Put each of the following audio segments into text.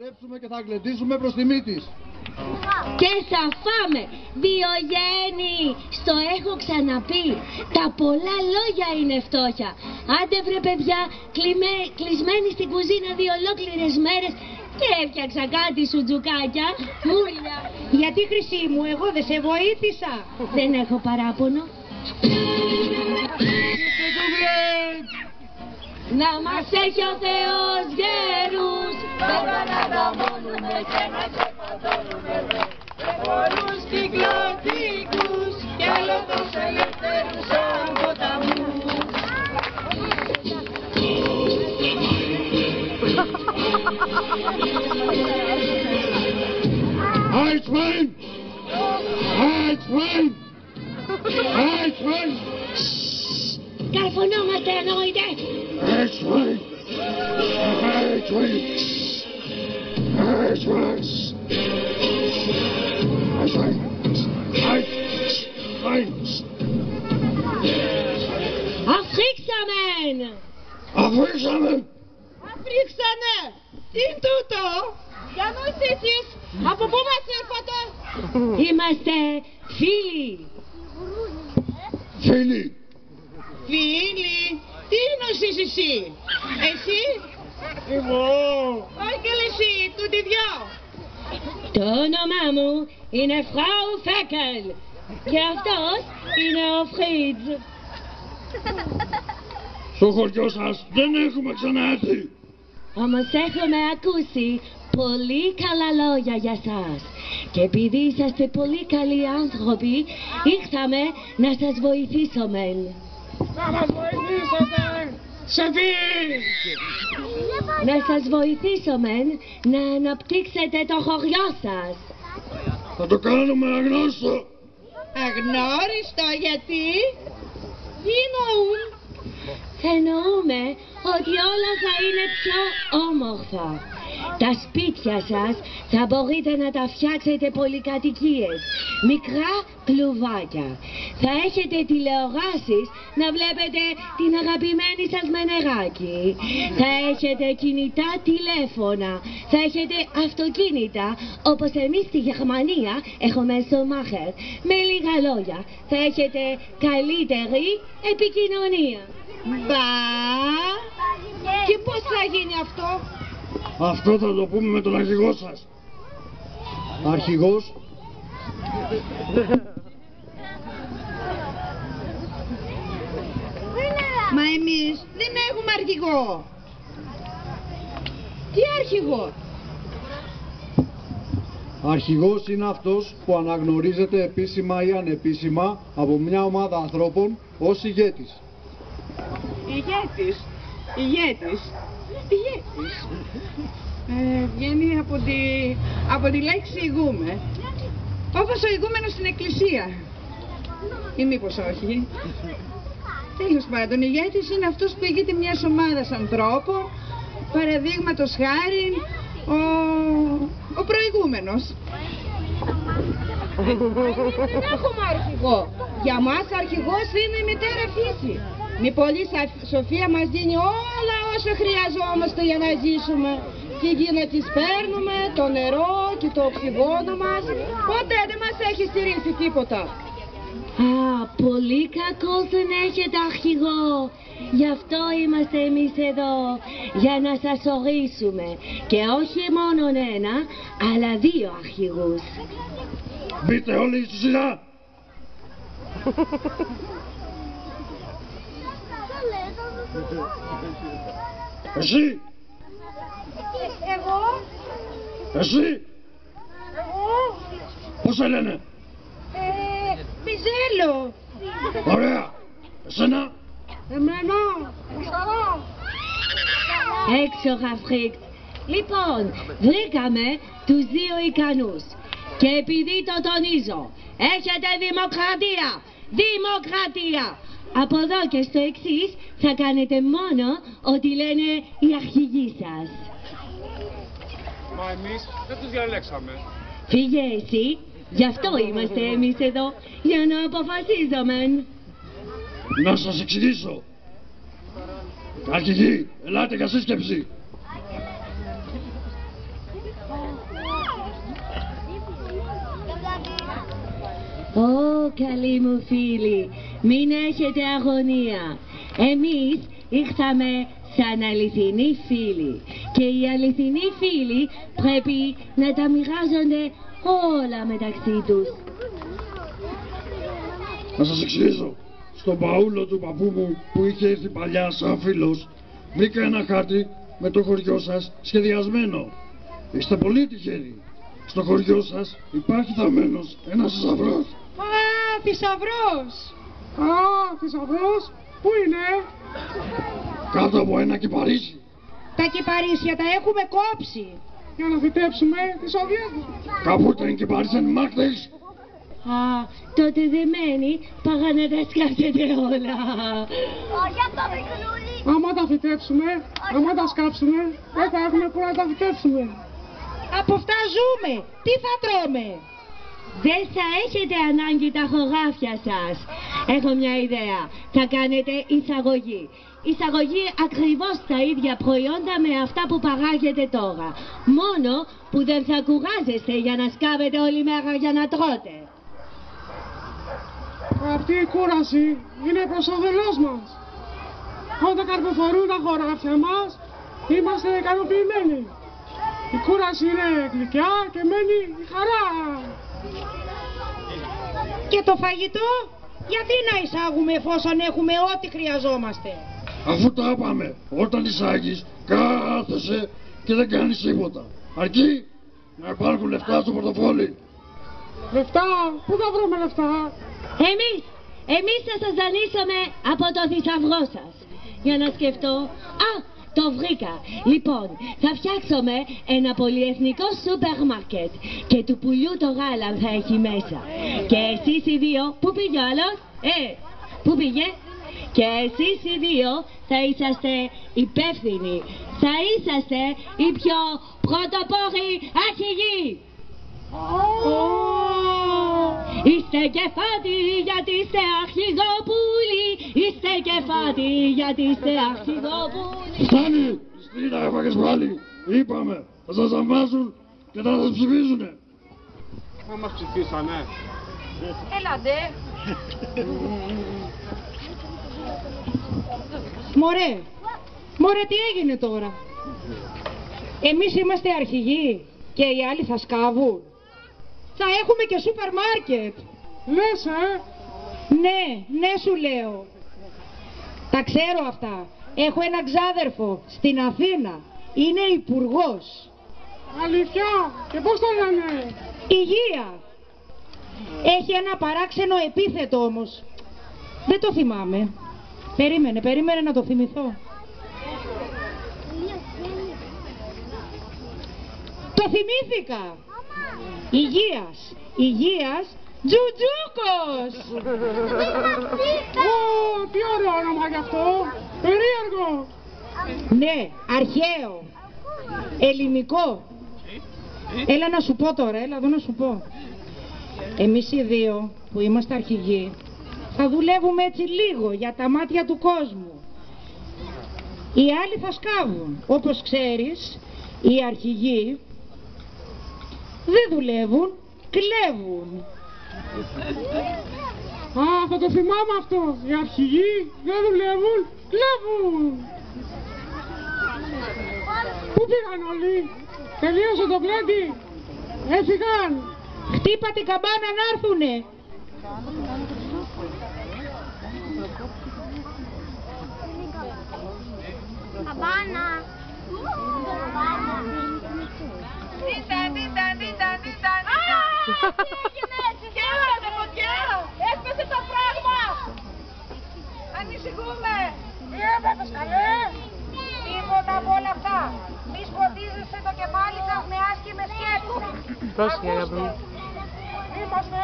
Στρέψουμε και θα γλεντήσουμε προς τιμή της. Και θα φάμε. Διογέννη, στο έχω ξαναπεί. Τα πολλά λόγια είναι φτώχεια. Άντε βρε παιδιά, κλεισμένοι στην κουζίνα 2 ολόκληρες μέρες και έφτιαξα κάτι σουτζουκάκια, μούλια. Γιατί χρυσή μου, εγώ δεν σε βοήθησα. Δεν έχω παράπονο. Να μας έχει ο Θεός γέρους, δεν αναδαμώνουμε και να ξεπατώνουμε εφορούς κυκλωτικούς κι άλλο τους ελεύθερους σαν ποταμούς. Eichmann! Eichmann! Eichmann! Καρφωνόμαστε εννοείται. Eichmann! Eichmann! Eichmann! Eichmann! Eichmann! Αφρίξαμεν! Αφρίξαμεν! Αφρίξανε! Τι είναι τούτο? Για μας εσείς, από πού μας ήρθατε? Είμαστε φίλοι. Φίλοι! Φίλοι, τι εννοείς εσύ? Εσύ? Εγώ! Όχι και εσύ, τούτοι δυο. Το όνομά μου είναι Φράου Φέκελ και αυτός είναι ο Φρίτζ. Στο χωριό σας δεν έχουμε ξαναέρθει. Όμως έχουμε ακούσει πολύ καλά λόγια για σας. Και επειδή είσαστε πολύ καλοί άνθρωποι, ήρθαμε να σας βοηθήσουμε. Να μας βοηθήσετε! Σε τι! Να σας βοηθήσουμε να αναπτύξετε το χωριό σας. Θα το κάνουμε αγνώστο. Αγνώριστο γιατί? Τι εννοούν? Εννοούμε ότι όλα θα είναι πιο όμορφα. Τα σπίτια σας θα μπορείτε να τα φτιάξετε πολυκατοικίες, μικρά κλουβάκια. Θα έχετε τηλεοράσεις να βλέπετε την αγαπημένη σας με νεράκι. Θα έχετε κινητά τηλέφωνα. Θα έχετε αυτοκίνητα όπως εμείς στη Γερμανία έχουμε Σουμάχερ. Με λίγα λόγια θα έχετε καλύτερη επικοινωνία. Μπα! Και πώς θα γίνει αυτό? Αυτό θα το πούμε με τον αρχηγό σας. Αρχηγός? Μα εμείς δεν έχουμε αρχηγό. Τι αρχηγό? Αρχηγός είναι αυτός που αναγνωρίζεται επίσημα ή ανεπίσημα από μια ομάδα ανθρώπων ως ηγέτης. Ηγέτης. Βγαίνει από τη λέξη ηγούμε. Όπως ο ηγούμενος στην εκκλησία. Ή μήπως όχι? Τέλος πάντων, ηγέτης είναι αυτός που ηγείται μιας ομάδας ανθρώπων, παραδείγματος χάρη ο προηγούμενος. Δεν έχουμε αρχηγό. Για μας αρχηγός είναι η μητέρα φύση. Η πολύ σοφία μας δίνει όλα όσα χρειαζόμαστε για να ζήσουμε. Τη γη να τις παίρνουμε, το νερό και το οξυγόνο μας. Ποτέ δεν μας έχει στηρίσει τίποτα. Α, πολύ κακός δεν έχετε αρχηγό. Γι' αυτό είμαστε εμείς εδώ, για να σας ορίσουμε. Και όχι μόνο ένα, αλλά 2 αρχηγούς. Μπείτε όλοι στη σειρά! Εσύ! Εγώ? Εσύ! Εγώ? Πώς σε λένε? Πιζέλο. Ωραία! Εσένα? Εμένα. Έξω Φρίτζ. Λοιπόν, βρήκαμε τους 2 ικανούς. Και επειδή το τονίζω, έχετε δημοκρατία! Δημοκρατία! Από εδώ και στο εξής θα κάνετε μόνο ό,τι λένε οι αρχηγοί σας. Μα εμείς δεν τους διαλέξαμε. Φύγε εσύ, γι' αυτό είμαστε εμείς εδώ, για να αποφασίζουμε. Να σας εξηγήσω. Αρχηγοί, ελάτε για σύσκεψη. Ω, καλοί μου φίλοι, μην έχετε αγωνία. Εμείς ήρθαμε σαν αληθινοί φίλοι και οι αληθινοί φίλοι πρέπει να τα μοιράζονται όλα μεταξύ τους. Να σας εξηγήσω. Στον παούλο του παππού μου που είχε έρθει παλιά σαν φίλος, βρήκα ένα χάρτη με το χωριό σας σχεδιασμένο. Είστε πολύ τυχεροί. Στο χωριό σας υπάρχει θαμμένος ένας θησαυρός. Α, θησαυρός! Α, θησαυρός! Πού είναι? Κάτω από ένα κυπαρίσι. Τα κυπαρίσια τα έχουμε κόψει. Για να φυτέψουμε τη Σοβιέτη. Κάπου ήταν κυπαρίσαν μάχτες. Α, τότε δεμένοι παρά να τα σκάψετε όλα. Άμα τα φυτέψουμε, άμα τα σκάψουμε, δεν θα έχουμε που να τα φυτέψουμε. Από αυτά ζούμε. Τι θα τρώμε? Δεν θα έχετε ανάγκη τα χωράφια σας. Έχω μια ιδέα. Θα κάνετε εισαγωγή. Εισαγωγή ακριβώς τα ίδια προϊόντα με αυτά που παράγετε τώρα. Μόνο που δεν θα κουράζεστε για να σκάβετε όλη μέρα για να τρώτε. Αυτή η κούραση είναι προς όφελός μας. Όταν καρποφορούν τα χωράφια μας, είμαστε ικανοποιημένοι. Η κούραση είναι γλυκιά και μένει η χαρά. Και το φαγητό, γιατί να εισάγουμε εφόσον έχουμε ό,τι χρειαζόμαστε? Αφού τα είπαμε, όταν εισάγεις, κάθεσαι και δεν κάνεις τίποτα. Αρκεί να υπάρχουν λεφτά στο πορτοφόλι. Λεφτά, πού θα βρούμε λεφτά? Εμείς θα σας δανείσουμε από το θησαυρό σας. Για να σκεφτώ. Α, το βρήκα. Λοιπόν, θα φτιάξουμε ένα πολυεθνικό σούπερ μάρκετ και του πουλιού το γάλα θα έχει μέσα. Και εσείς οι δύο, πού πήγε ο άλλος? Πού πήγε? Και εσείς οι δύο θα είσαστε υπεύθυνοι. Θα είσαστε οι πιο πρωτοπόροι αρχηγοί. Είστε κεφάτι γιατί είστε αρχηγόπουλοι. Είστε κεφάτι γιατί είστε αρχηγόπουλοι. Φτάνει! Στρίνα έφαγες πάλι. Είπαμε, θα σας αμβάσουν και θα σας ψηφίζουνε. Θα μας ψηφίσανε. Έλατε. Μωρέ τι έγινε τώρα? Εμείς είμαστε αρχηγοί και οι άλλοι θα σκάβουν. Θα έχουμε και σούπερ μάρκετ. Λες, Ναι σου λέω. Τα ξέρω αυτά. Έχω έναν ξάδερφο στην Αθήνα. Είναι υπουργός. Αλήθεια, και πώς το λένε? Υγεία. Έχει ένα παράξενο επίθετο όμως. Δεν το θυμάμαι. Περίμενε να το θυμηθώ. Το θυμήθηκα. Υγείας Τζουτζούκος. Τι ωραίο όνομα γι' αυτό. Περίεργο. Ναι, αρχαίο. Ελληνικό. Έλα να σου πω τώρα, έλα εδώ να σου πω. Εμείς οι δύο που είμαστε αρχηγοί θα δουλεύουμε έτσι λίγο για τα μάτια του κόσμου. Οι άλλοι θα σκάβουν. Όπως ξέρεις, οι αρχηγοί δεν δουλεύουν, κλέβουν. Α, θα το θυμάμαι αυτό. Οι αρχηγοί δεν δουλεύουν, κλέβουν. Πού πήγαν όλοι? Τελείωσε το πλέντι? Έφυγαν. Χτύπα την καμπάνα να έρθουνε. Καμπάνα. Δίτα. Τι έγινε φωτιά? Έσπασε το πράγμα. Ανησυχούμε. Τι έπαθες καλέ? Τίποτα από όλα αυτά. Μη σκοτίζεσαι το κεφάλι σας με άσχημες σκέψεις. Είμαστε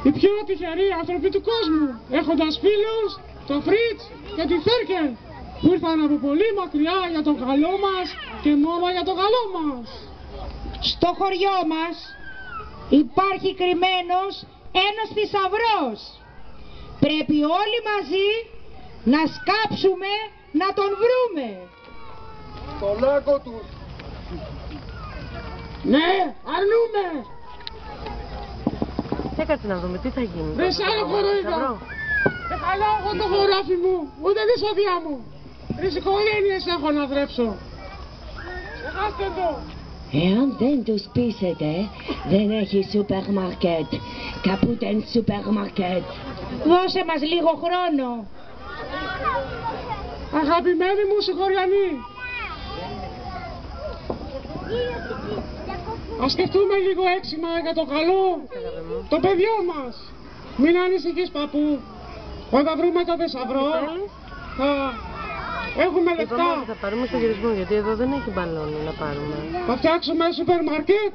Οι πιο τυχεροί άνθρωποι του κόσμου, έχοντας φίλους, το Φρίτς και τη Φέρκερ, που ήρθαν από πολύ μακριά για το καλό μας και μόνο για το καλό μας. στο χωριό μας υπάρχει κρυμμένος ένας θησαυρός. Πρέπει όλοι μαζί να σκάψουμε να τον βρούμε. Το λάκκο του. Ναι, αρνούμε. Για κάτσε να δούμε τι θα γίνει. Δεν σ' άλλο χορόιδα. Δεν χαλάω εγώ το χωράφι μου, ούτε τη σοδιά μου. Τρεις οικογένειες έχω να θρέψω. Ξεχάστε το. Εάν δεν τους πείσετε, δεν έχει σούπερ μάρκετ. Καπούτεν σούπερ μάρκετ. Δώσε μας λίγο χρόνο. Αγαπημένοι μου συγχωριανοί, ας σκεφτούμε λίγο έξιμα για το καλό των παιδιών μας. Μην ανησυχείς παππού, όταν βρούμε το θησαυρό θα έχουμε λεφτά. Θα πάρουμε στο γυρισμό, γιατί εδώ δεν έχει μπαλόνι να πάρουμε. Θα φτιάξουμε σούπερ μάρκετ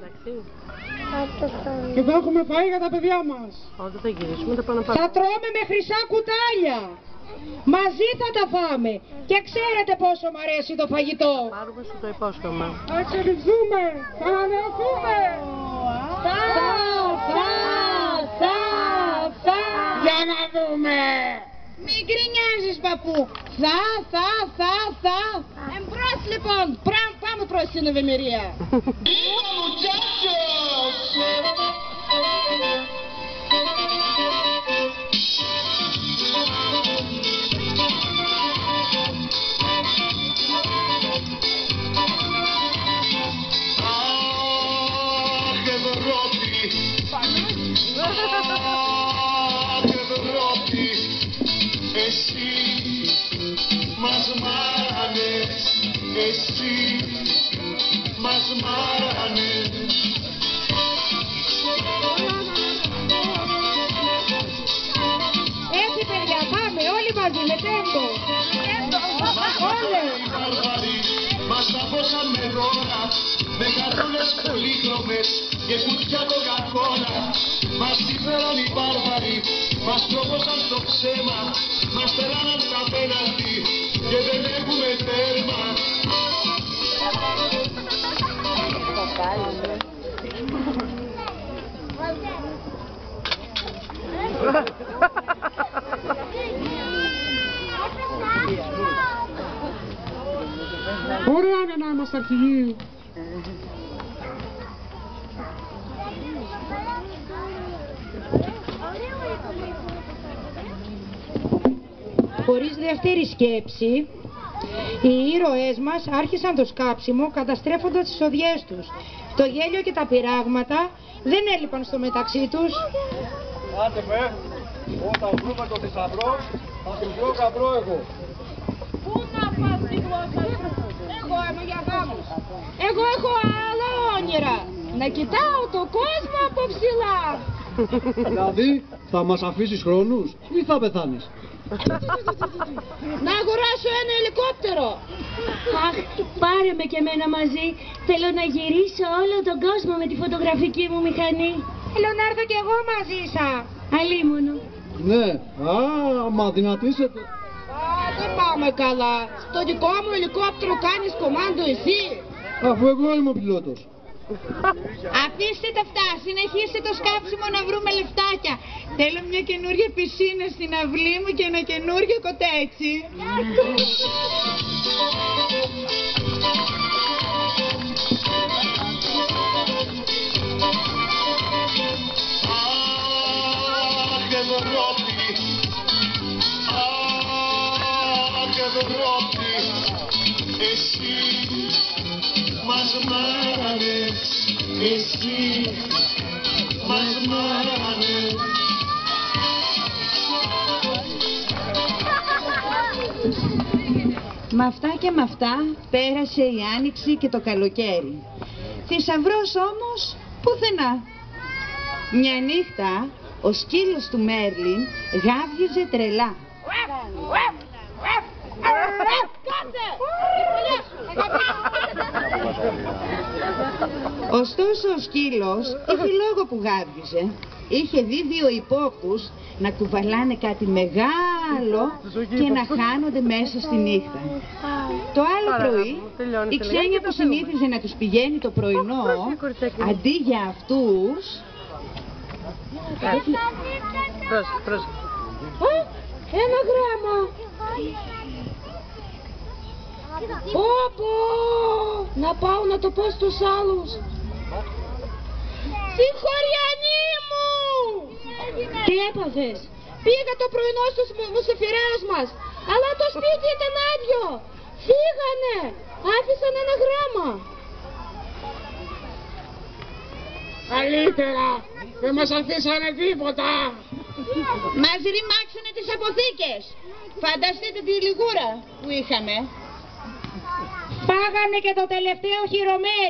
και θα έχουμε φαΐ για τα παιδιά μας. Όταν θα γυρίσουμε θα πάμε να πάρουμε. Θα τρώμε με χρυσά κουτάλια. Μαζί θα τα φάμε. Και ξέρετε πόσο μ' αρέσει το φαγητό. Πάρουμε σου το υπόσχομαι. Θα εξελιχθούμε, θα ανανεωθούμε. Θα. Για να δούμε. Μην γκρινιάζεις παππού. Θα. Εμπρός λοιπόν. Πάμε προς την ευημερία. Εσύ μας μάρανες, εσύ μας μάρανες. Έτσι παιδιά, πάμε όλοι μαζί με τέμπο. Όλες. Μας τα δώσαμε δώρα, με καρδούλες πολύχρωμες και κουτιά κοκακόλα. Μας τη φέραν οι μπάρβαροι, μας πρόδωσαν στο ψέμα, μας τελάναν τα πέναλτι και δεν έχουμε τέρμα. Ωραία είναι να είμαστε αρχηγοί. Χωρίς δεύτερη σκέψη, οι ήρωές μας άρχισαν το σκάψιμο καταστρέφοντας τις οδιές τους. Το γέλιο και τα πειράγματα δεν έλειπαν στο μεταξύ τους. Άντε με, όταν βρούμε το θησαυρό, θα σου βρω γαμπρό εγώ. Πού να πας τη γλώσσα σου, εγώ είμαι για γάμους. Εγώ έχω άλλα όνειρα, να κοιτάω το κόσμο από ψηλά. Δηλαδή, θα μας αφήσεις χρόνους ή θα πεθάνεις? Να αγοράσω ένα ελικόπτερο. Αχ, πάρε με και εμένα μαζί. Θέλω να γυρίσω όλο τον κόσμο με τη φωτογραφική μου μηχανή. Θέλω να έρθω κι εγώ μαζί σας. Αλίμονο. Ναι, μα δυνατήσετε. Δεν πάμε καλά. Στο δικό μου ελικόπτερο κάνεις κομμάντο εσύ. Αφού εγώ είμαι ο πιλότος. Αφήστε τα αυτά, συνεχίστε το σκάψιμο να βρούμε λεφτάκια. Θέλω μια καινούργια πισίνα στην αυλή μου και ένα καινούργιο κοτέτσι. Ευρώπη, εσύ μας μάρανες, εσύ μας μάρανες. Μ' αυτά και μ' αυτά πέρασε η άνοιξη και το καλοκαίρι. Θησαυρός όμως πουθενά. Μια νύχτα ο σκύλος του Μέρλιν γάβγιζε τρελά. Ωστόσο ο σκύλος είχε λόγο που γάβγιζε. Είχε δει δύο υπόπτους να κουβαλάνε κάτι μεγάλο και να χάνονται μέσα στη νύχτα. Το άλλο πρωί η ξένια που συνήθιζε να τους πηγαίνει το πρωινό, αντί για αυτούς... Ένα γράμμα. Πω! Να πάω να το πω στους άλλους. Συγχωριανή μου! Τι έπαθες? Πήγα το πρωινό στους μουσεφιρέους μας, αλλά το σπίτι ήταν άδειο. Φύγανε, άφησαν ένα γράμμα. Καλύτερα, δεν μας αφήσανε τίποτα. Μας ρημάξανε τις αποθήκες. Φανταστείτε τη λιγούρα που είχαμε. Πάγανε και το τελευταίο χειρομέρι.